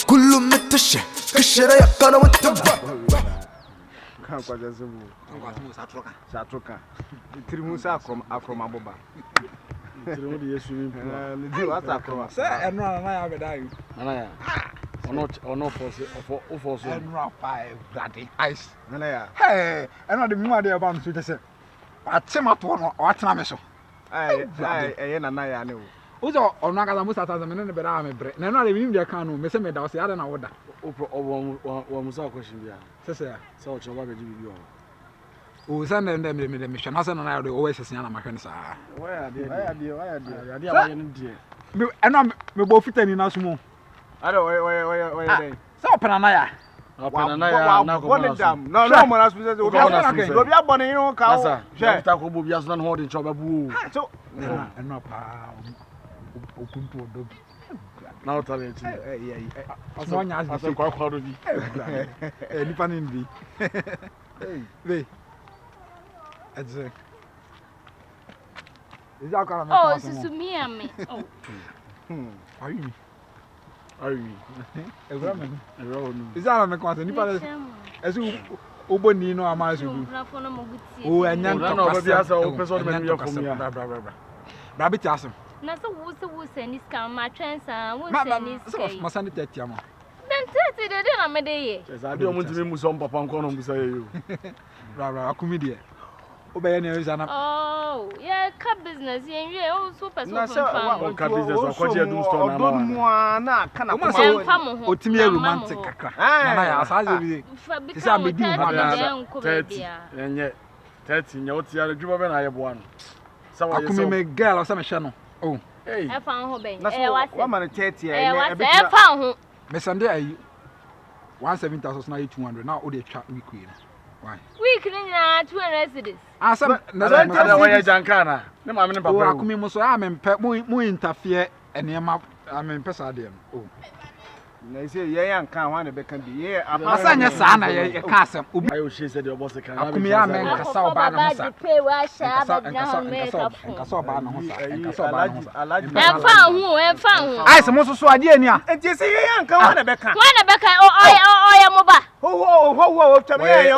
Kulu metashe kashera yakana mutaba Can't quite as a move. Satroka. Trimusa from Aboba. Sir, and I have a dying. Or not for And rapide bloody ice. Hey, and not the mother about to say. I tell my phone or Tamaso. I know. Who's all Nagamus at the minute, but I'm a break. No, not even the canoe, Miss Meadows, I don't know what that. one was our question. Sister, so what did you do? who send them the mission? Hasn't and I always say, I'm a cancer. Where are you? And I'm both fitting in us more. I don't wait. So, Panaya. No, man, as we said, we'll be up on your cow. Taco Bubias not holding trouble. So, and not open to a dog. Now tell it. As long as I say, quite proud of you. Any fun in thee. That's it. Is that kind of oh, it's to me and me. Oh, are you? Are you? A woman. Is that on the content? As you open, no, I'm asking. Oh, and then Rabbit Yassam. Not so who's any scam, my chance, and what's my son, that Yama. Then 30 days, I'm a day. I don't want to be some papa and call him to say you. Rara, comedian. Obey any reason. Oh, yeah, cut business, yeah, all super. Otimia romantic. It's a medium. And yet, 30, you're the Juba and I have one. So I could make girl or some channel. Oh, hey, I found her. One man 30. I found her. Miss Sunday, 1,7,200. Now, all the chat we queen. Why? We couldn't 2 residents. Ah, some way Jankana. No, I'm in Papa, interfere and I'm in Pesadium. Oh, they say, yeah, can't want to be can be here. I sang a son, I cast him. I she said your boss can have me. I saw Banner. Pay where I found I suppose so. I didn't. And you say, yeah, can't want to be can. When a Becca or Moba. Oh, to me, I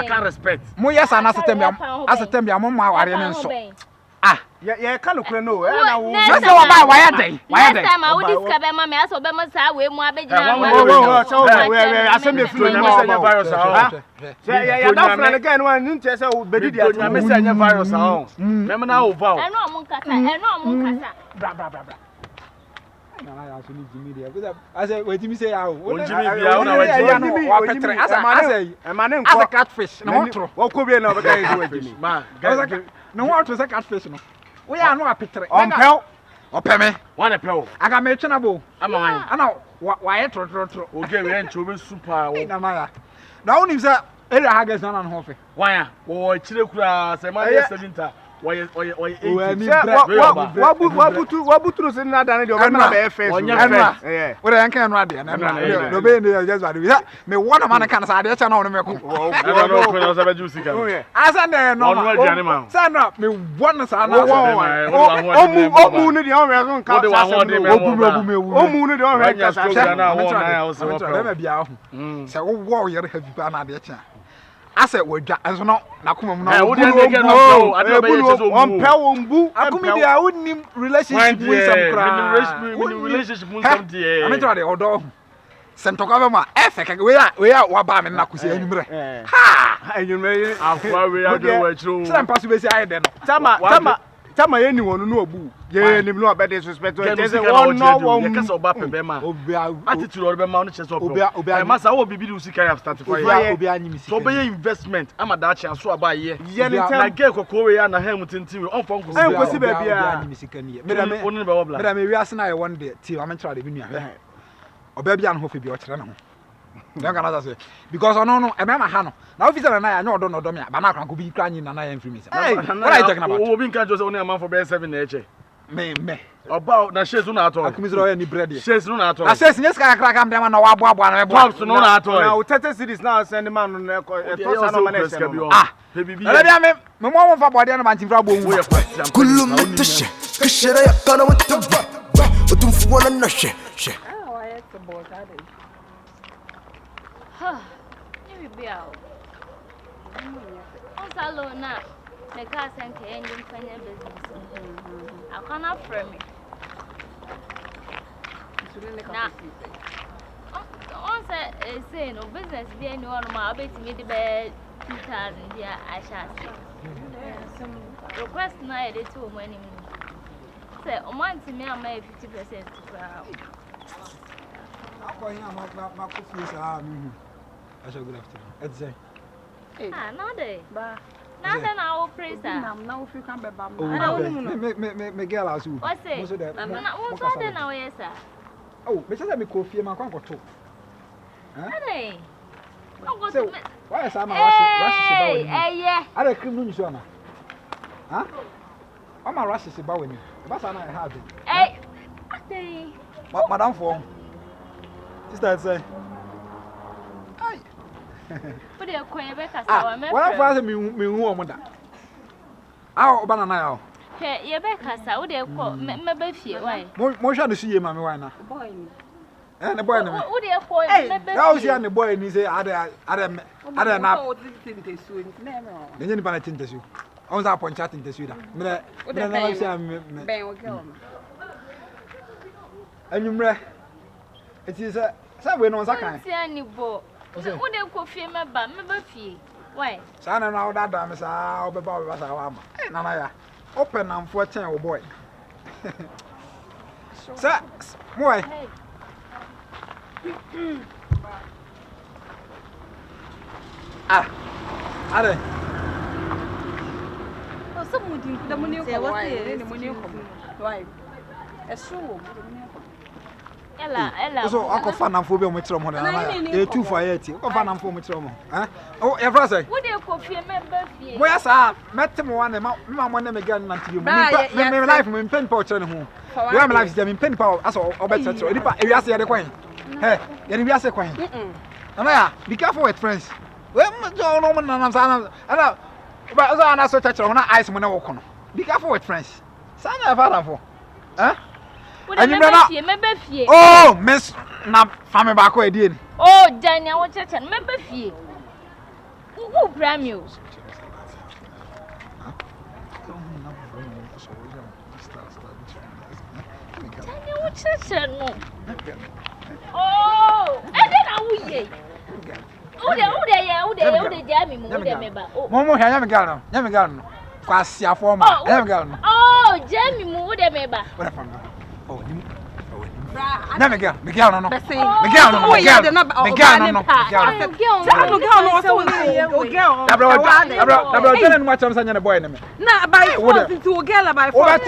can't respect. Moyas and as a temple, I'm so. Ah, yeah, can't know. Why are they? Why are they? I would discover my mass or Bemasa way more big. I send me through the virus. Yeah, again, one interest, I would be the message virus. Remember now, vow. I know Munkasa, I know Munkasa. Blah, blah, blah, blah. I also need Jimmy. I said, wait, you say, as a catfish. What could be another guy? No one was a catfish. We are not a picture. On Pell or Pemme. One a pill. I got mentionable. I know why I okay, we ain't too super. Now, only that Ella Haggis on Hoffy. Why? Oh, Chilukra, Samaya 17. Why, what put in that? What I can ride and the baby just that. Me one man can say, I don't know. I don't know when juicy. As I know, stand up, me one son. I said, we're just not. I wouldn't relationship with some relationship although sent to cover my effect. We are Wabam and Nakusi. Ha! You may have possibly say, I don't know. Tama anyone who know boo. Yeah, you know about disrespect. There's one attitude or mountains of Massa will be able to carry started for so be investment. I'm a Dutch and so I buy here. I get Korea and Hamilton team on phone. I will see baby. Madam, we are now one day till I'm trying to be or baby and hope you are trying. Because I know, I remember Hano. Now, if I know, don't know, but I could be crying and I am free. What are you talking about? We've been just only a month for bear 7 nature. Me. About na shares no at all. Akumizro ya ni bread. Shares no at all. Na shares nyes ka kra dem na wa boa na me boa. Tops no at all. Now 30 cities now send man no to sa no man e send. Ah. Ala bia me mo fa bode na man timfra bo hu. Kullu mutashe kashara yakana mutaba utumfu wala nashe she why it's a boy that Ha. Ni bi a. On salon na. Me ka senke engine fanya business. I can't frame me. Nah. On say no business be any one ma obeti me the be 2000 dia I shall say. Request na e dey to money me. Say o man ti me am 50% crowd. Akoyin ma ko fi sa Asha, good afternoon. It's say. Ah, no dey. Ba. Na then I will praise her. Now if you can be bam. Me girl as you. What's it? Na won so dey na we sir. Oh, me say me ko fie ma kwa to. Hey. So, why is am rush ba woni? Yeah. Ada cream no nso na. Ha? Am rush ba woni. Ba sa na e hard. Hey. Madam for. Sister say. Ai. Put your coin back as our member. What for me hu o mo da. Ah, oba na na ya. Hey, ye back as I would have called me be fie why? Mo hwa no suye ma me why na. Boy. The boy na me. Would have called me be. How see the boy ni say ada na. Nenye ni pa na tintesu. On za poncha tintesu da. Me na see am me. Ben o girl. Anwumre. It is say we no nsa kan. See any bo. Would have called fie me be fie. Why? Sa na na oda da me sa obeba sa wa ma. Na na ya. Open am for chen o boy. Sir, boy. Are. Oh, some would the money for why the money come. Why? A show. Ella. So I can find am for be o metro mo na. E 2 for 80. Ko find am for metro mo. Eh? Oh, e fra say. Would have called fie me be fie. Mo ya sa, metem one ma mo na me gan na tibi mo. Me life mo pen pa o kire ne ho. We am life dey me pen pa aso obetretro. Nipa e wiase ye de kwan. Hey, ye de wiase kwan. Amaya, be careful with friends. We no na sana. Ana ba so ana so tetro na ice mo na wo kono. Be careful with friends. Sana e father for. Eh? Me be fie. Oh, miss na family back we dey ni. Oh, Daniel, what cheche me be fie. Who prime you? Daniel, what cheche no. Oh, and then I will ye. Who dey jam me ba. Mo hia me gal no. Nya me gal no. Kwasi afo ma. Nya me gal no. Oh, jam me who dey me ba. What from? Oh, ni. Na me gal no no. Bese. Me gal no. Me gal no. Dabra tell no match am sanya na boy na me. Na by force into girl by force.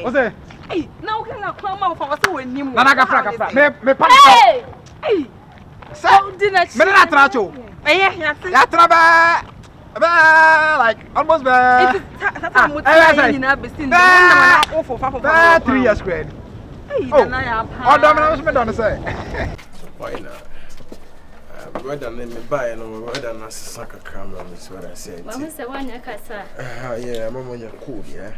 O say, eh, na o girl kwa ma for so wenim. na ka fra. Me pa. Eh. So, me na tracho. Eh, ya say. Ya tra like almost it is tata mutai na besin na o for 3 years grade. Oh, na ya pa. O do me don say. Why not? Whether me buy no whether na saka camera is what I said. Mama say one yakasa. Yeah, mama nya cool, yeah.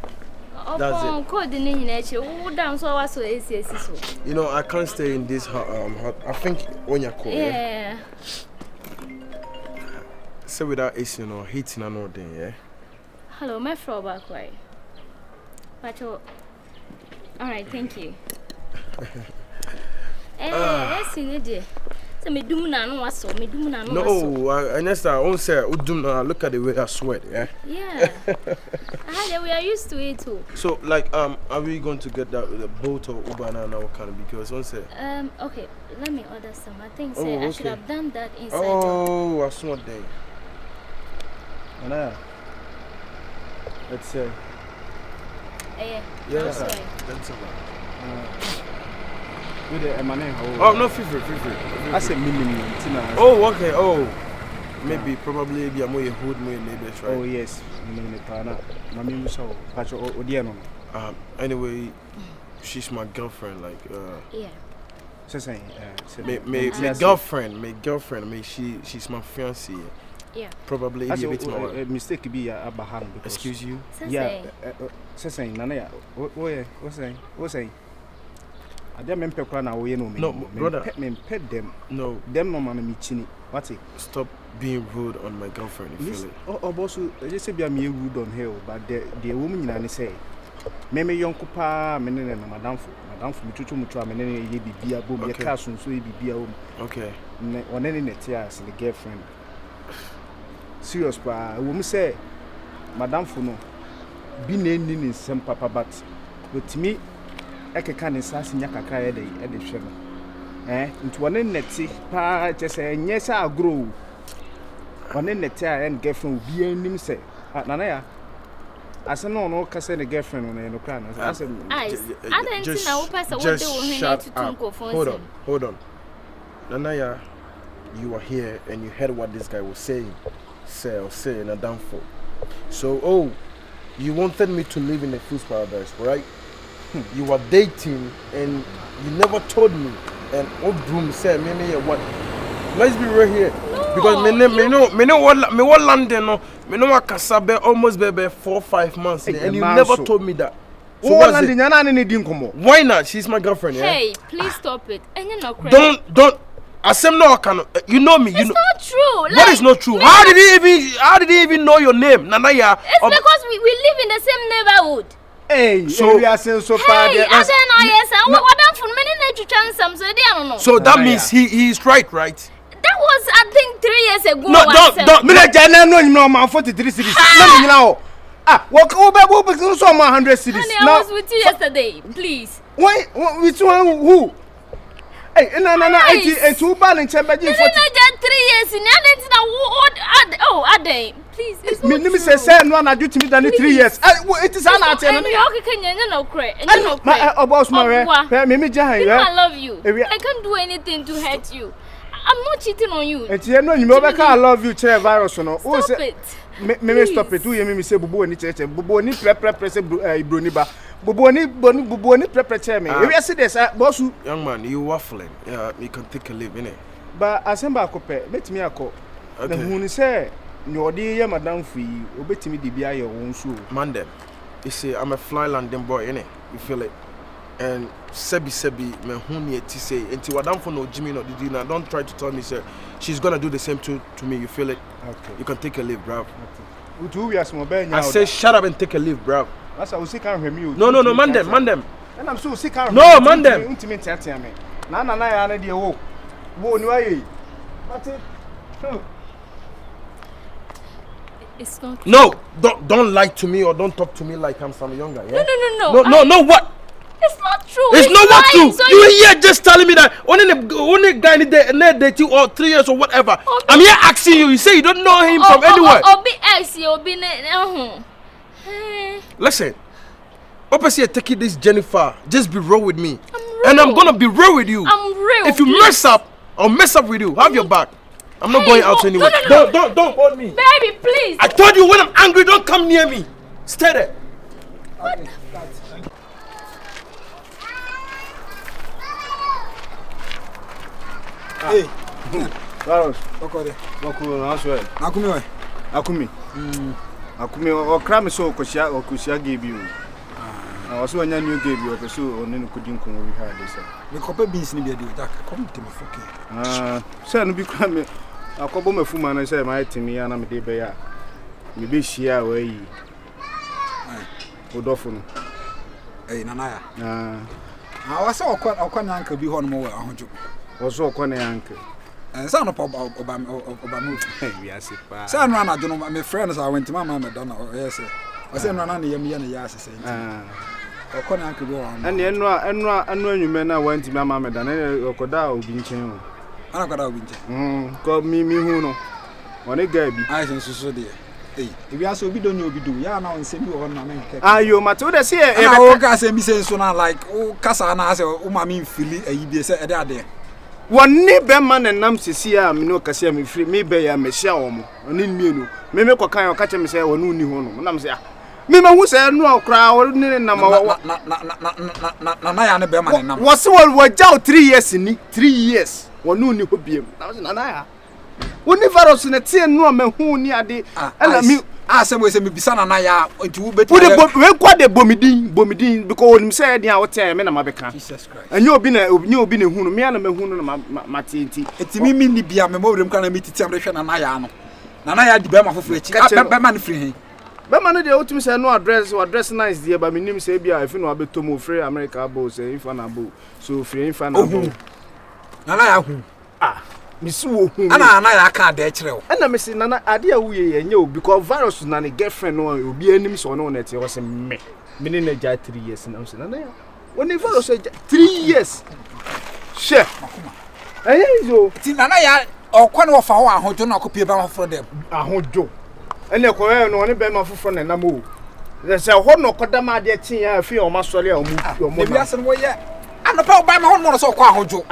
That's it. Code ni nyina che wo down so wa so esi so. You know, I can't stay in this hot I think when you're cool. Yeah. So without AC no heating and all day, yeah. Hello, my fro back way. But all right, thank you. Let's see the so me dum na no waso, me dum na no waso. No, I understand. I won't say udum na look at the way I sweat, yeah. Yeah. We are used to it too. So like are we going to get that with a boat or Uber now kind of because one say okay, let me order some. I think I should have done that inside. Oh, I saw day. Anna. Let's say. Yeah. That's all. Oh, no, free. I said minimum. Oh, okay. Oh, maybe probably be a more hood me neighbors, right? Oh yes, minimum. Mami muso pacho odiano. Anyway, she's my girlfriend. Like, yeah. My girlfriend. She's my fiancée. Yeah. Probably a bit more. Mistake be Abraham. Excuse you? Yeah. Saying, Nana, what's saying? I don't remember crying away. No, brother. Pet them. No. Them no man me chini. What's it? Stop being rude on my girlfriend. You feel it? Oh, boss, just say be a me rude on her, but the woman in say. Meme young kupa, menene na madam for mututu mutua menene ye bibia bom ye ka so ye bibia bom. Okay. Ne onene net as the girlfriend. Serious pa, wo me say madam for no bi na ni ni nsem papa but with me ekeka ne sase nya kakra ye de hwe no. Nti onene net pa che say nye sa agro. Onene net a and girlfriend bi anim say nana ya I said no, cause the girlfriend on the plan. I said, just shut up. Hold on. Nanaya, you are here and you heard what this guy was saying. Say in a downfall. So, you wanted me to live in a fool's paradise, right? You were dating and you never told me. And old broom said, maybe what? Let's be real here. No, because me know what London no. Me know what Kasabe almost be 4-5 months and you never told me that. So why not? She's my girlfriend. Hey, please stop it. And you're not crazy. Don't. Asem no can. You know me. It's not true. Like, what is not true? How did he even know your name, Nanaya? It's because we live in the same neighborhood. Hey, so we are saying so far. Hey, I don't know. So that means he is right? That was, I think, 3 years ago. No, don't. No, man, 43 cities. No. Walk over so 100 cities. Honey, I was with you yesterday. Please. Why? Which one? Who? Hey, no. It's too bad in Chamber. 3 years. Are they? Please. It's not me say no, I do to me than 3 years. It is an answer. I love you. I can't do anything to hurt you. I'm not cheating on you. And you know, I love you, chair virus. Stop it. Me stop it. You say bubu ni cheche. Bubu ni press broniba. Bubu ni press chair me. If you see this, boss. Young man, you waffling. Yeah, you can take a leave, innit? But asemba akope. Let me ako. The who say no dey madam free. Obetimi dey bia your own show. Man them. You see, I'm a fly London boy, innit? You feel it? And Sebi me huni eti say enti wadam for no Jimmy no didi na don't try to tell me say she's gonna do the same to me. You feel it? Okay. You can take a leave, bruv. Okay. I say shut up and take a leave, bruv. That's how we can't hear me. No, man them. And I'm so sick. No, man them. Intimate me. Na ya na dey wo. Wo ni waye. It's not. No, don't lie to me or don't talk to me like I'm some younger, yeah? No, what? It's not true. It's not what true. So you here just telling me that only guy need date you or 3 years or whatever. I'm here asking you. You say you don't know him from anywhere. Listen, opposite taking this Jennifer. Just be real with me, and I'm gonna be real with you. I'm real. If you mess up, I'll mess up with you. Have your back. I'm not going out anywhere. No. Don't hold me. Baby, please. I told you when I'm angry, don't come near me. Stay there. What? Hey, Carlos, Akumi, or cram so Kushia gave you. I was when you gave you a pursue or Nino couldn't come we had this. The copper beans need to do that. Come to me, okay. Sir, be cramming. I'll call my fool and say, my Timmy and I'm a day bear. Maybe she away. Odofun. Hey, Nanaya. I was so quite a uncle be one more. Also, Conny uncle. And son of Obama. Yes, son, I don't know. My friends, I went to my mamma, Donna, or yes, I said, no, none of them, yes, or Conny uncle go on. And when you men, I went to my mamma, Donna, or Koda, being changed. I got out with call me, who know. When it gave me, I think so, dear. Hey, if you are so we don't know we do, yeah, now and send you on my you Matilda here. I can't say me saying so now like, oh, Cassana, oh, mammy, Philly, and you be said there. One neighbor man and Namsi see me no Cassia me free, maybe I may share on in me. Maybe what kind of catch me say, or no new home. And I'm saying, Me ma hu say no okra wo ne na ma na ya ne be ma ne nam wo se wo jaw 3 years ni 3 years wo no ni hobiem na na ya wo ni virus na tie no ma hu ni ade ala mi say we say me bisa na ya nti wo beti we kwa de bomidin because onim say dia wo tie me na ma beka Jesus Christ anya obi na hu no me na ma hu no na ma tienti etimi mi ni bia me mo wrem kana me titi am de hwe na ya no na ya di be ma foforo echi be ma ne free he be ma no de otumi say no address nice there ba me nim say bia if no abetomo free America bo say if na bo so free if na bo na ya hu misi wo hu ana ya ka de kire wo ana misi nana ade a wuye yenye o because virus na ne girlfriend no obi anim so no net o se me ne na ja 3 years na so nana ya woni virus 3 years she yo ti nana ya okwa ne wo fa ho ahojo na akopie ba foforo dem ahojo ene ko no woni be ma foforo na nam o se ho no koda ma de tin ya afi o ma sole a o mu bi ase no wo ye anopa o ba ma ho no so okwa ahojo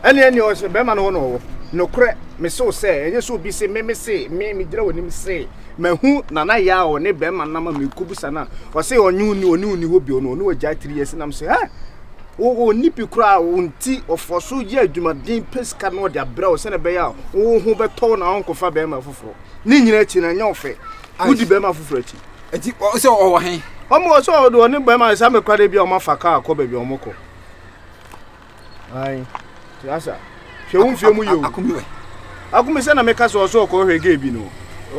ene o se be ma no no no kre me so say enye so bi se me say me gira woni me say mahu nana ya o ne be ma na ma me kubusa na o se onyu ni hobi o no no ja 3 years na me say o nipi kura unti ofoso ye adwumaden peska no de abra o se ne be ya o hu be to na onko fa be ma foforo ni nyina chi na nya ofe udi be ma foforo chi enti o se o wo hen o mo so o do ni be ma sa me kwade bi o ma fa ka ko be bi o mo ko ai tiasa hwe wo mfie mu yo akumi se na me ka so ko hwe ge bi no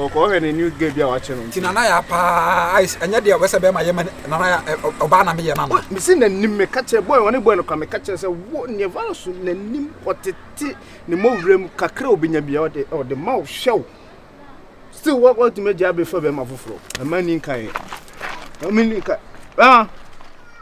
ko hwe ne new ge bi a wa che no ti nana ya pa anya de we se be ma ye nana ya oba na me ye nana mi se na nim me ka che boy woni boy no ka me ka che se wo ne virus na nim otete ne mo wrem kakra obinya bia o de ma hwew still what to me ja be for be ma foforo amani kan amani kan